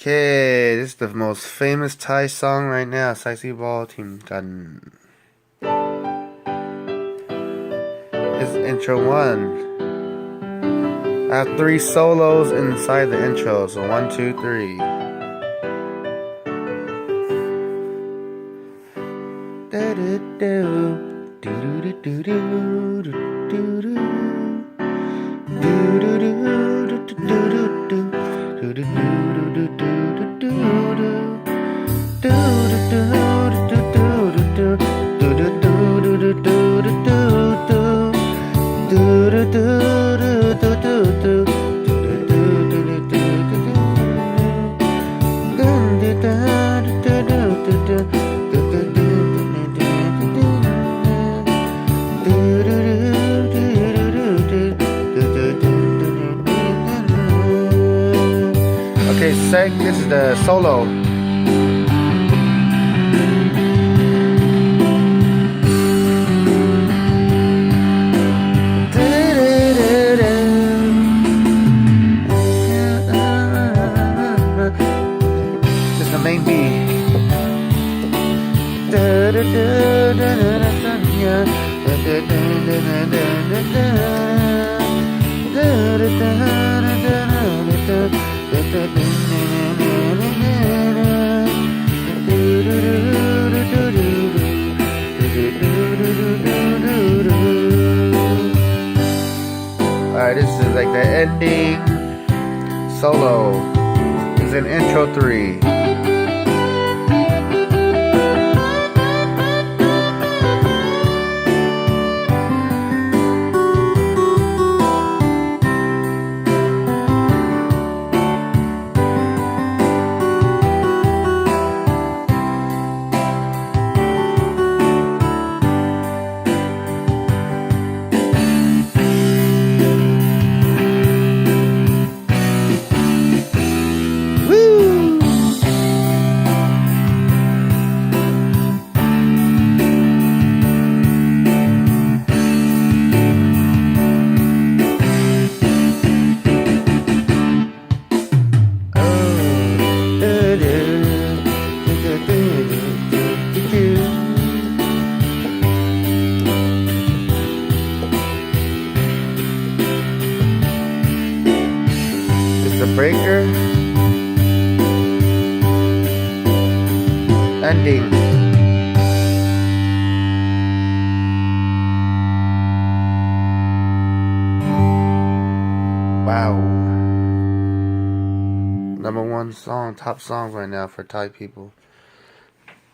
Okay, this is the most famous Thai song right now. Sexy Ball Team Gun. This is intro 1. I have 3 solos inside the intro, so 1, 2, 3. Okay, this is the solo. This is the main beat. Alright, this is like the ending solo. This is an intro 3. The breaker ending. Wow. #1 song, top songs right now for Thai people.